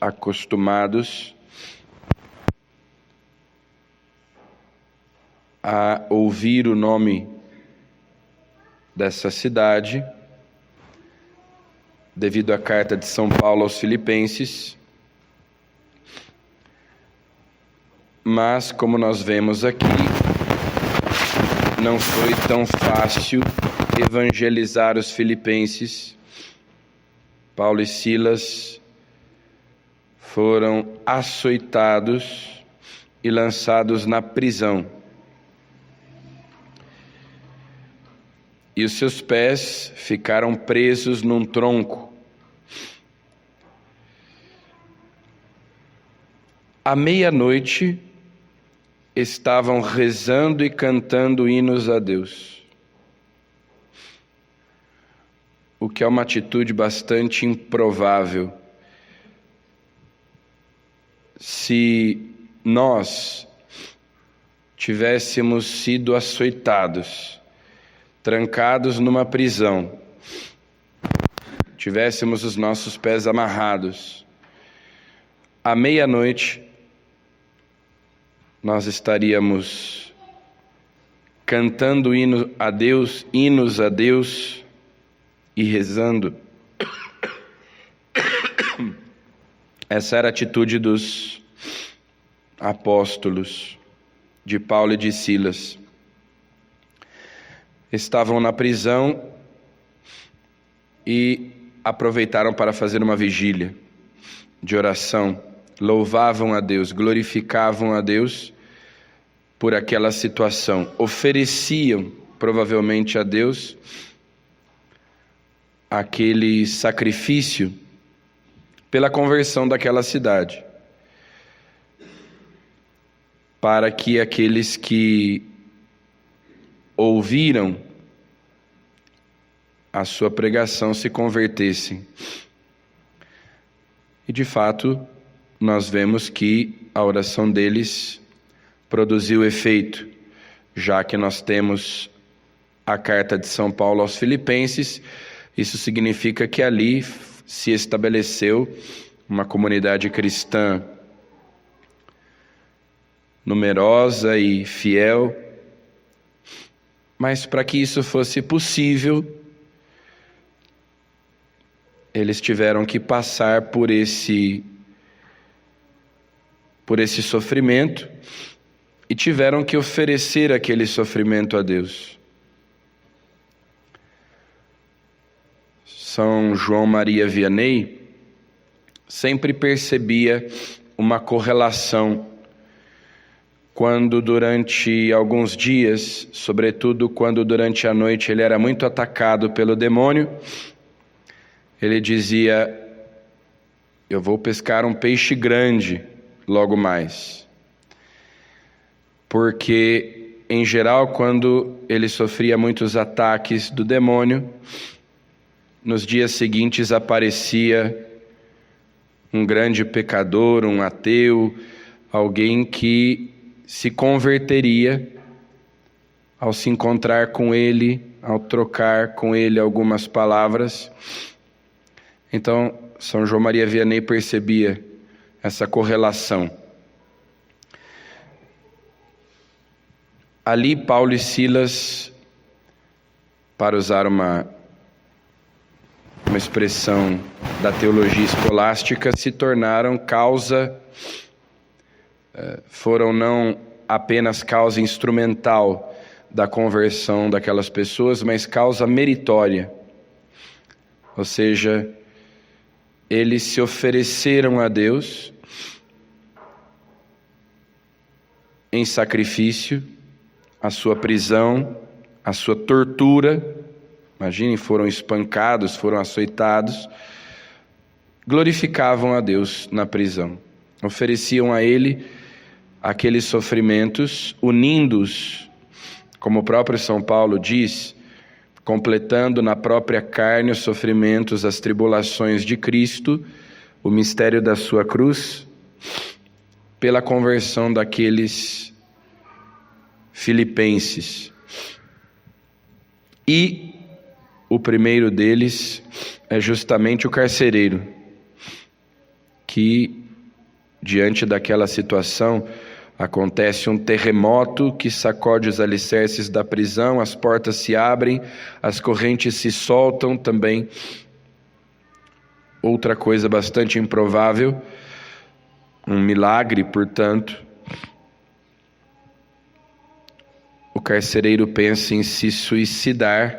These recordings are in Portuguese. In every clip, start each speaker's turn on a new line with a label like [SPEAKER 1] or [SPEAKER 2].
[SPEAKER 1] acostumados a ouvir o nome dessa cidade, devido à carta de São Paulo aos Filipenses. Mas, como nós vemos aqui, não foi tão fácil evangelizar os filipenses. Paulo e Silas foram açoitados e lançados na prisão. E os seus pés ficaram presos num tronco. À meia-noite, estavam rezando e cantando hinos a Deus, o que é uma atitude bastante improvável. Se nós tivéssemos sido açoitados, trancados numa prisão, tivéssemos os nossos pés amarrados, à meia-noite nós estaríamos cantando hinos a Deus e rezando. Essa era a atitude dos apóstolos, de Paulo e de Silas. Estavam na prisão e aproveitaram para fazer uma vigília de oração. Louvavam a Deus, glorificavam a Deus por aquela situação. Ofereciam, provavelmente, a Deus aquele sacrifício pela conversão daquela cidade, para que aqueles que ouviram a sua pregação se convertessem. E de fato, nós vemos que a oração deles produziu efeito, já que nós temos a carta de São Paulo aos Filipenses. Isso significa que ali se estabeleceu uma comunidade cristã numerosa e fiel. Mas para que isso fosse possível, eles tiveram que passar por esse sofrimento e tiveram que oferecer aquele sofrimento a Deus. São João Maria Vianney sempre percebia uma correlação quando durante alguns dias, sobretudo quando durante a noite ele era muito atacado pelo demônio, ele dizia: eu vou pescar um peixe grande logo mais. Porque, em geral, quando ele sofria muitos ataques do demônio, nos dias seguintes aparecia um grande pecador, um ateu, alguém que se converteria ao se encontrar com ele, ao trocar com ele algumas palavras. Então, São João Maria Vianney percebia essa correlação. Ali, Paulo e Silas, para usar uma expressão da teologia escolástica, se tornaram foram não apenas causa instrumental da conversão daquelas pessoas, mas causa meritória. Ou seja, eles se ofereceram a Deus em sacrifício, a sua prisão, a sua tortura. Imaginem, foram espancados, foram açoitados. Glorificavam a Deus na prisão. Ofereciam a Ele aqueles sofrimentos, unindo-os, como o próprio São Paulo diz, completando na própria carne os sofrimentos, as tribulações de Cristo, o mistério da sua cruz, pela conversão daqueles filipenses. E o primeiro deles é justamente o carcereiro, que, diante daquela situação, acontece um terremoto que sacode os alicerces da prisão, as portas se abrem, as correntes se soltam também. Outra coisa bastante improvável, um milagre, portanto. O carcereiro pensa em se suicidar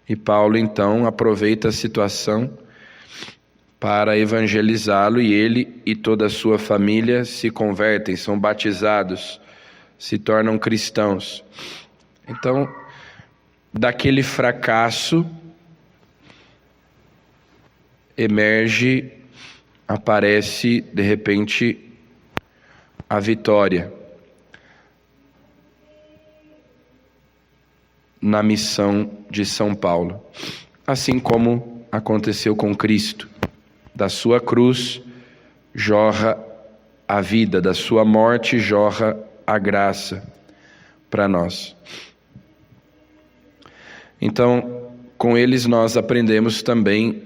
[SPEAKER 1] e Paulo então aproveita a situação para evangelizá-lo, e ele e toda a sua família se convertem, são batizados, se tornam cristãos. Então, daquele fracasso aparece de repente a vitória na missão de São Paulo, assim como aconteceu com Cristo. Da sua cruz jorra a vida, da sua morte jorra a graça para nós. Então, com eles nós aprendemos também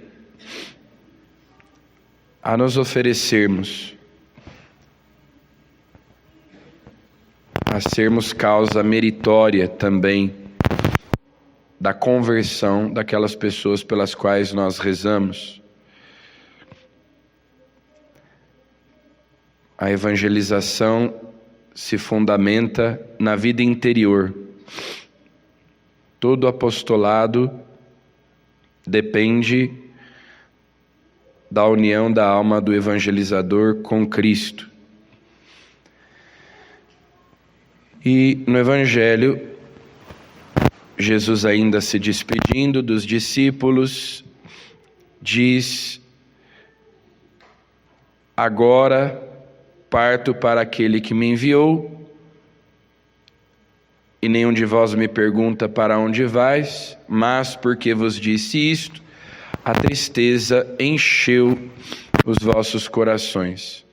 [SPEAKER 1] a nos oferecermos, a sermos causa meritória também da conversão daquelas pessoas pelas quais nós rezamos. A evangelização se fundamenta na vida interior. Todo apostolado depende da união da alma do evangelizador com Cristo. E no Evangelho, Jesus, ainda se despedindo dos discípulos, diz: agora parto para aquele que me enviou, e nenhum de vós me pergunta para onde vais, mas porque vos disse isto, a tristeza encheu os vossos corações.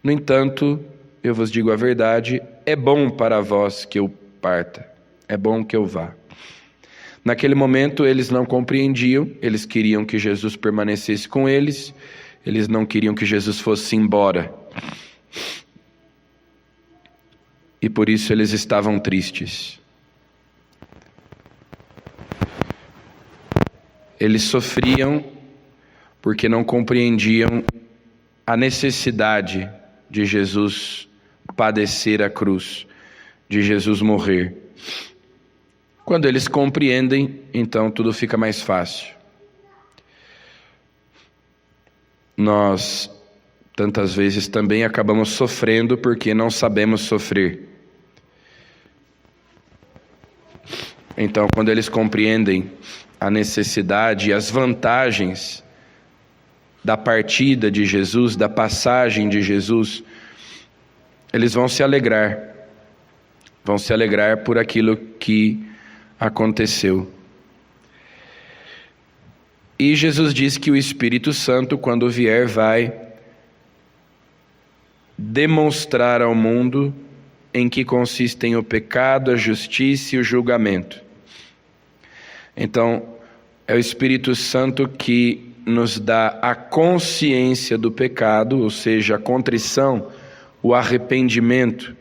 [SPEAKER 1] No entanto, eu vos digo a verdade, é bom para vós que eu parta, é bom que eu vá. Naquele momento eles não compreendiam, eles queriam que Jesus permanecesse com eles, eles não queriam que Jesus fosse embora. E por isso eles estavam tristes. Eles sofriam porque não compreendiam a necessidade de Jesus padecer a cruz, de Jesus morrer. Quando eles compreendem, então tudo fica mais fácil. Nós, tantas vezes, também acabamos sofrendo porque não sabemos sofrer. Então, quando eles compreendem a necessidade e as vantagens da partida de Jesus, da passagem de Jesus, eles vão se alegrar por aquilo que aconteceu. E Jesus diz que o Espírito Santo, quando vier, vai demonstrar ao mundo em que consistem o pecado, a justiça e o julgamento. Então, é o Espírito Santo que nos dá a consciência do pecado, ou seja, a contrição, o arrependimento.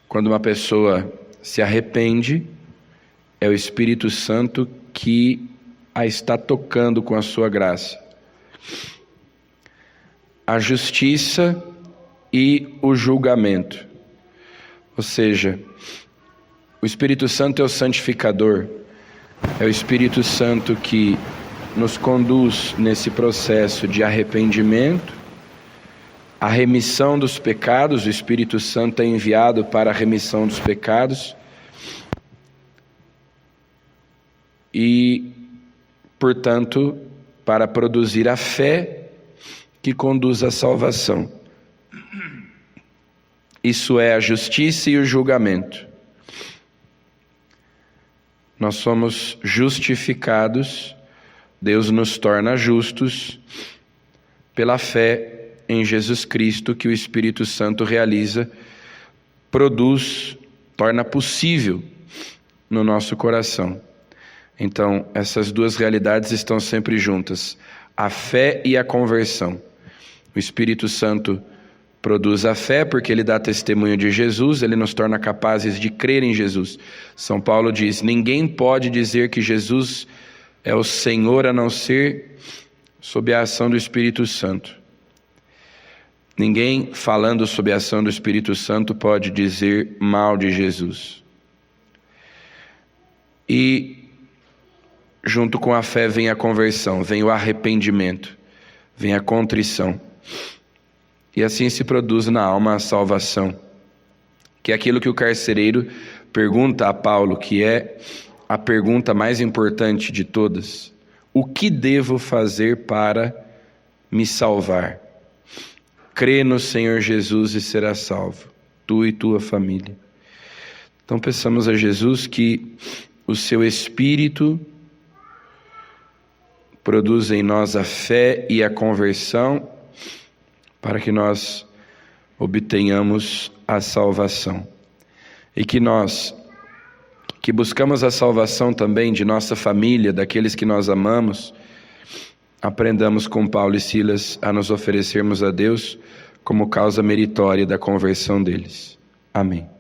[SPEAKER 1] Quando uma pessoa se arrepende, é o Espírito Santo que a está tocando com a sua graça. A justiça e o julgamento. Ou seja, o Espírito Santo é o santificador, é o Espírito Santo que nos conduz nesse processo de arrependimento, a remissão dos pecados. O Espírito Santo é enviado para a remissão dos pecados e, portanto, para produzir a fé que conduz à salvação. Isso é a justiça e o julgamento. Nós somos justificados, Deus nos torna justos pela fé em Jesus Cristo, que o Espírito Santo realiza, produz, torna possível no nosso coração. Então, essas duas realidades estão sempre juntas, a fé e a conversão. O Espírito Santo produz a fé porque ele dá testemunho de Jesus, ele nos torna capazes de crer em Jesus. São Paulo diz: ninguém pode dizer que Jesus é o Senhor a não ser sob a ação do Espírito Santo. Ninguém falando sob a ação do Espírito Santo pode dizer mal de Jesus. E junto com a fé vem a conversão, vem o arrependimento, vem a contrição. E assim se produz na alma a salvação, que é aquilo que o carcereiro pergunta a Paulo, que é a pergunta mais importante de todas: o que devo fazer para me salvar? Crê no Senhor Jesus e serás salvo, tu e tua família. Então peçamos a Jesus que o seu Espírito produza em nós a fé e a conversão, para que nós obtenhamos a salvação. E que nós, que buscamos a salvação também de nossa família, daqueles que nós amamos, aprendamos com Paulo e Silas a nos oferecermos a Deus como causa meritória da conversão deles. Amém.